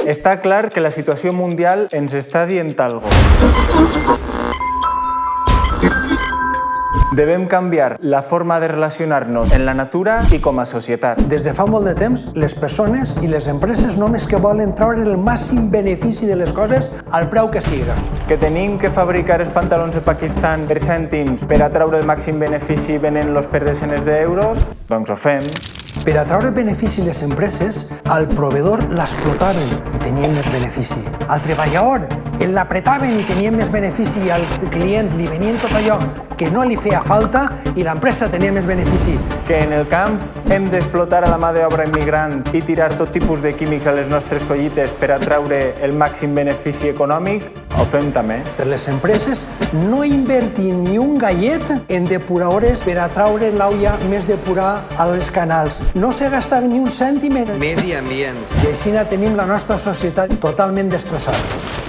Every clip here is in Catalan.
Està clar que la situació mundial ens està dient alguna cosa. Devem canviar la forma de relacionar-nos en la natura i com a societat. Des de fa molt de temps, les persones i les empreses només que volen treure el màxim benefici de les coses al preu que siga. Que tenim que fabricar els pantalons de Pakistan per cèntims per a treure el màxim benefici venent-los per desenes d'euros? Doncs ho fem. Per a treure benefici les empreses, al proveïdor l'explotaven i tenien més benefici. Al treballador l'apretaven i tenien més benefici i al client li venien tot allò que no li feia falta i l'empresa tenia més benefici. Que en el camp hem d'explotar a la mà d'obra immigrant i tirar tot tipus de químics a les nostres collites per a treure el màxim benefici econòmic? Ho fem també. Per les empreses no invertir ni un gallet en depuradores per a treure l'olla més depurar als canals. No se gasta ni un cèntim en medi ambient. I així tenim la nostra societat totalment destrossada.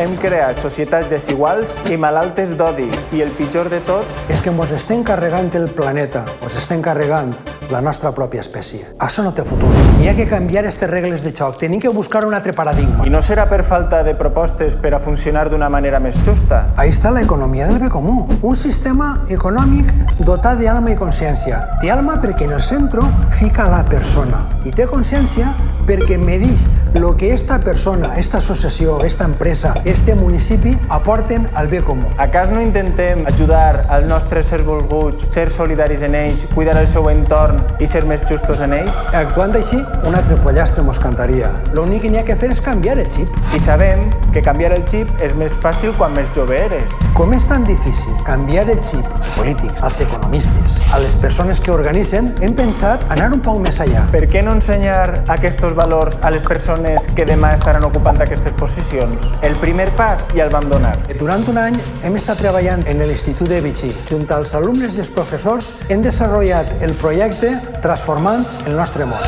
Hem creat societats desiguals i malaltes d'odi. I el pitjor de tot és que ens estem carregant el planeta, ens estem carregant la nostra pròpia espècie. Això no té futur. Hi ha que canviar aquestes regles de joc. Tenim que buscar un altre paradigma. I no serà per falta de propostes per a funcionar d'una manera més justa. Ahí està l'economia del bé comú. Un sistema econòmic dotat d'alma i consciència. Té alma perquè en el centre fica la persona. I té consciència perquè medix el que esta persona, esta associació, esta empresa, este municipi aporten al bé comú. A cas no intentem ajudar als nostres sers volguts, ser solidaris en ells, cuidar el seu entorn i ser més justos en ells? Actuant així, un altre pollastre mos cantaria. L'únic que n'hi ha que fer és canviar el xip. I sabem que canviar el xip és més fàcil quan més jove eres. Com és tan difícil canviar el xip als polítics, als economistes, a les persones que organitzen, hem pensat anar un poc més allà. Per què no ensenyar aquests valors a les persones que demà estaran ocupant aquestes posicions? El primer pas ja el vam donar. Durant un any hem estat treballant en l'Institut de Vichy. Junt als alumnes i els professors hem desenvolupat el projecte Transformant el nostre món.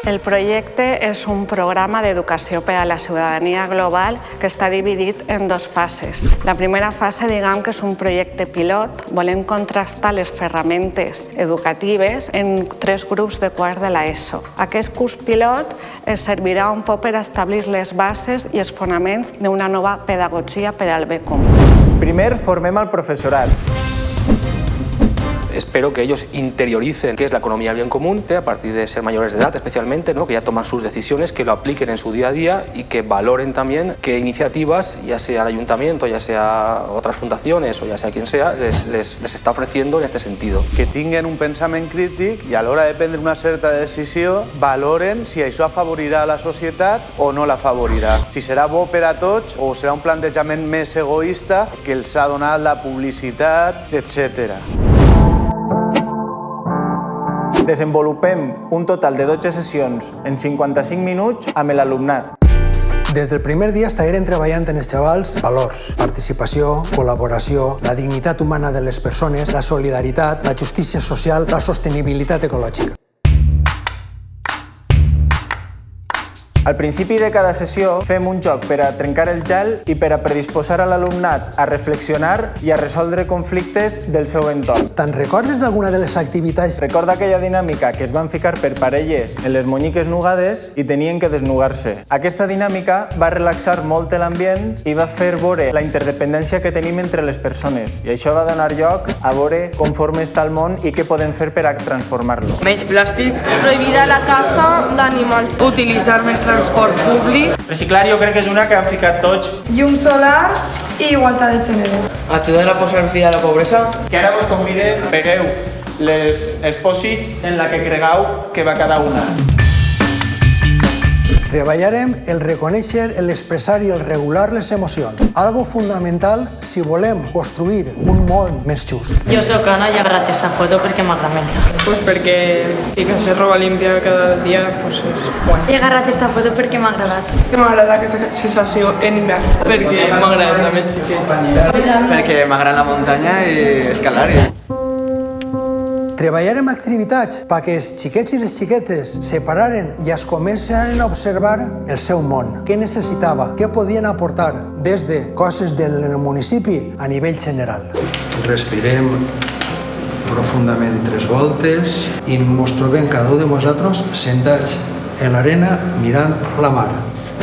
El projecte és un programa d'educació per a la ciutadania global que està dividit en dues fases. La primera fase, diguem que és un projecte pilot. Volem contrastar les ferramentes educatives en 3 grups de quart de l'ESO. Aquest curs pilot ens servirà un poc per establir les bases i els fonaments d'una nova pedagogia per al bé comú. Primer, formem el professorat. Espero que ellos interioricen qué es la economía del bien común a partir de ser mayores de edad especialmente, ¿no? Que ya toman sus decisiones, que lo apliquen en su día a día y que valoren también qué iniciativas, ya sea el ayuntamiento, ya sea otras fundaciones o ya sea quien sea, les està ofreciendo en este sentido. Que tinguen un pensament crític i a l'hora de prendre una certa decisió valoren si això afavorirà la societat o no l'afavorirà. Si serà bo per a tots o serà un plantejament més egoista que els ha donat la publicitat, etc. Desenvolupem un total de 12 sessions en 55 minuts amb l'alumnat. Des del primer dia estàvem treballant en els xavals valors, participació, col·laboració, la dignitat humana de les persones, la solidaritat, la justícia social, la sostenibilitat ecològica. Al principi de cada sessió fem un joc per a trencar el gel i per a predisposar a l'alumnat a reflexionar i a resoldre conflictes del seu entorn. Te'n recordes d'alguna de les activitats? Recorda aquella dinàmica que es van ficar per parelles en les monyiques nugades i tenien que desnugar-se. Aquesta dinàmica va relaxar molt l'ambient i va fer veure la interdependència que tenim entre les persones. I això va donar lloc a veure com forma està el món i què podem fer per a transformar-lo. Menys plàstic. Prohibida la caça d'animals. Utilitzar més transport públic. Reciclar jo crec que és una que han ficat tots. Llum solar i igualtat de gènere. Ajudar a posar fi a la pobresa. Que ara vos convide, pegueu els pòsits en la que cregueu que va cada una. Treballarem el reconèixer, l'expressar i el regular les emocions. Algo fundamental si volem construir un món més just. Jo soc Anna i he agarrat aquesta foto perquè m'agrada menjar. Pues perquè ficar-se roba límpia cada dia pues és bon. He agarrat aquesta foto perquè m'ha agradat. Que m'agrada aquesta sensació en hivern. Perquè m'agrada la més xiquet. Perquè m'agrada la muntanya i escalar. Treballarem activitats perquè els xiquets i les xiquetes se pararen i es començaren a observar el seu món. Què necessitava, què podien aportar des de coses del municipi a nivell general. Respirem profundament 3 voltes i ens trobem cada un de nosaltres sentats en l'arena mirant la mar.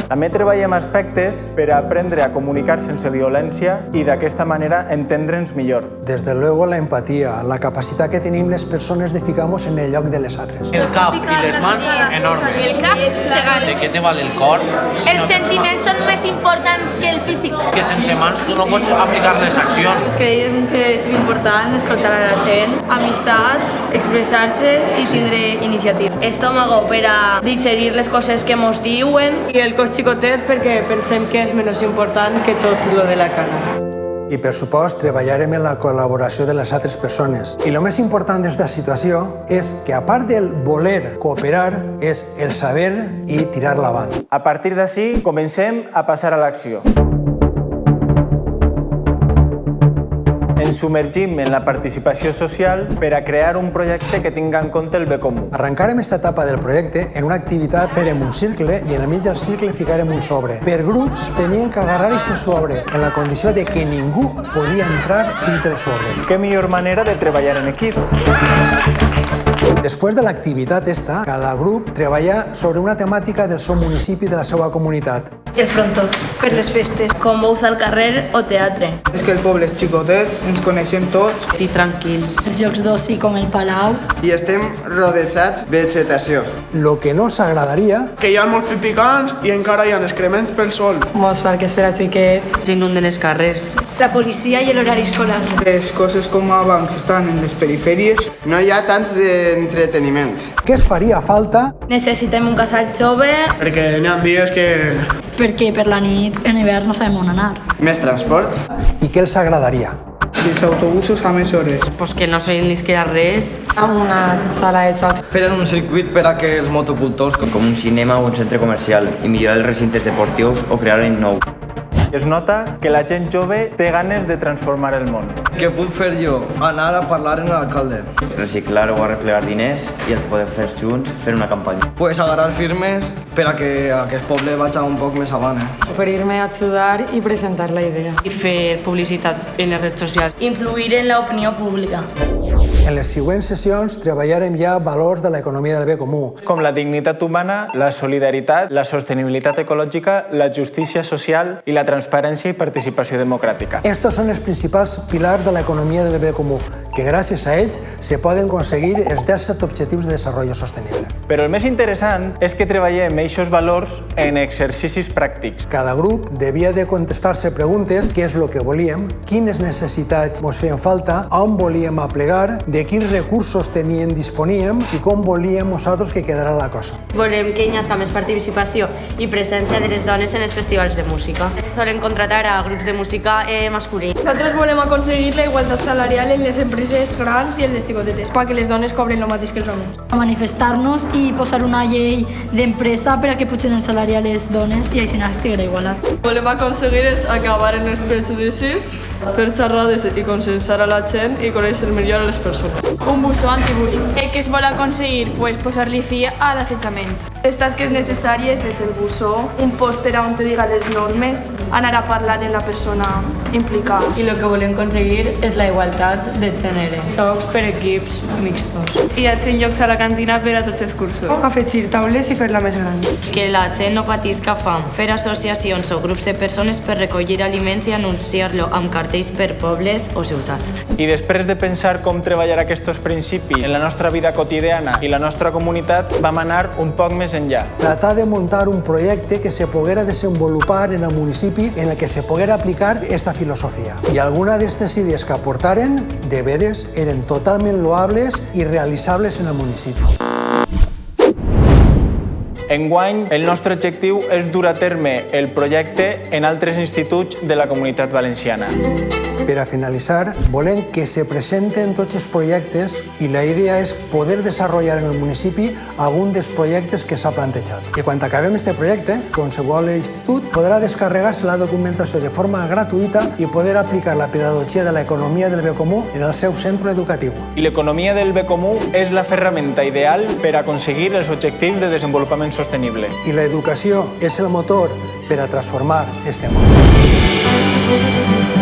També treballem aspectes per a aprendre a comunicar sense violència i d'aquesta manera entendre'ns millor. Desde luego la empatía, la capacitat que tenim les persones de ficar-nos en el lloc de les altres. El cap i les mans enormes. El cap gegant. De què te val el cor? Els sentiments són més importants que el físic. Que sense mans tu no pots aplicar les accions. És que és important escoltar a la gent, amistat, expressar-se i tindre iniciativa. Estómago per a digerir les coses que mos diuen. I el cos xicotet perquè pensem que és menys important que tot lo de la cara. I, per supost, treballarem en la col·laboració de les altres persones. I el més important d'esta situació és que, a part del voler cooperar, és el saber i tirar l'avant. A partir d'ací, comencem a passar a l'acció. Ens submergim en la participació social per a crear un projecte que tinga en compte el bé comú. Arrencarem esta etapa del projecte en una activitat, farem un cercle i en el mig del cercle ficarem un sobre. Per grups tenien que agarrar aquest sobre en la condició de que ningú podia entrar dins del sobre. Què millor manera de treballar en equip? Després de l'activitat esta, cada grup treballa sobre una temàtica del seu municipi i de la seva comunitat. El frontó, per les festes. Combos al carrer o teatre. És que el poble és xicotet, ens coneixem tots. I tranquil. Els jocs d'oci com el Palau. I estem rodejats de vegetació. Lo que no s'agradaria... Que hi ha molts pipicants i encara hi ha excrements pel sol. Molts parques per a xiquets. S'inunden els carrers. La policia i l'horari escolar. Les coses com abans estan en les perifèries. No hi ha tant d'entreteniment. Què es faria falta? Necessitem un casal jove. Perquè n'hi ha dies que... Perquè per la nit, en hivern, no sabem on anar. Més transport. I què els agradaria? I els autobusos a més hores. Pues que no s'innisquera res. Amb una sala de jocs. Feren un circuit per a que els motocultors, com un cinema o un centre comercial, i millorar els recintes deportius o crear un nou. Es nota que la gent jove té ganes de transformar el món. Què puc fer jo? Anar a parlar amb l'alcalde. Reciclar o arreplegar diners i els podem fer junts fer una campanya. Pues agarrar firmes per a que aquest poble vagi un poc més avant. Oferir-me a ajudar i presentar la idea. I fer publicitat en les redes socials. Influir en l'opinió pública. En les següents sessions treballarem ja valors de l'economia del bé comú. Com la dignitat humana, la solidaritat, la sostenibilitat ecològica, la justícia social i la transparència i participació democràtica. Estos són els principals pilars de l'economia del bé comú, que gràcies a ells se poden aconseguir els 17 objectius de desenvolupament sostenible. Però el més interessant és que treballem aquests valors en exercicis pràctics. Cada grup devia de contestar-se preguntes: què és el que volíem, quines necessitats ens feien falta, on volíem aplegar, de quins recursos disponíem i com volíem nosaltres que quedara la cosa. Volem que hi hagi més participació i presència de les dones en els festivals de música. Solen contratar a grups de música masculí. Nosaltres volem aconseguir la igualtat salarial en les empreses grans i en les xicotetes, perquè les dones cobren el mateix que els homes. Manifestar-nos i posar una llei d'empresa per a que pugen el salari a les dones i així estiguera igualat. Volem aconseguir acabar amb els prejudicis, fer xerrades i conscienciar a la gent i conèixer millor a les persones. Un bussó antibullying. Què es vol aconseguir? Pues posar-li fi a l'assetjament. Les tasques necessàries és el bussó, un pòster on te diga les normes, anar a parlar amb la persona implicada. I el que volem aconseguir és la igualtat de gènere. Jocs per equips mixtos. I hi llocs a la cantina per a tots els cursos. Afegir taules i fer-la més gran. Que la gent no patisca fam. Fer associacions o grups de persones per recollir aliments i anunciar-lo amb cartells per pobles o ciutats. I després de pensar com treballar aquests principis en la nostra vida quotidiana i la nostra comunitat, vam anar un poc més enllà. Tratar de muntar un projecte que se poguera desenvolupar en el municipi en el que se poguera aplicar esta filosofia. I alguna d'aquestes idees que aportaren, de veres, eren totalment loables i realitzables en el municipi. Enguany, el nostre objectiu és dur a terme el projecte en altres instituts de la Comunitat Valenciana. Per a finalitzar, volem que se presenten tots els projectes i la idea és poder desenvolupar en el municipi algun dels projectes que s'ha plantejat. I quan acabem aquest projecte, qualsevol institut podrà descarregar-se la documentació de forma gratuïta i poder aplicar la pedagogia de l'economia del bé comú en el seu centre educatiu. I l'economia del bé comú és la ferramenta ideal per aconseguir els objectius de desenvolupament sostenible. I l'educació és el motor per a transformar este món.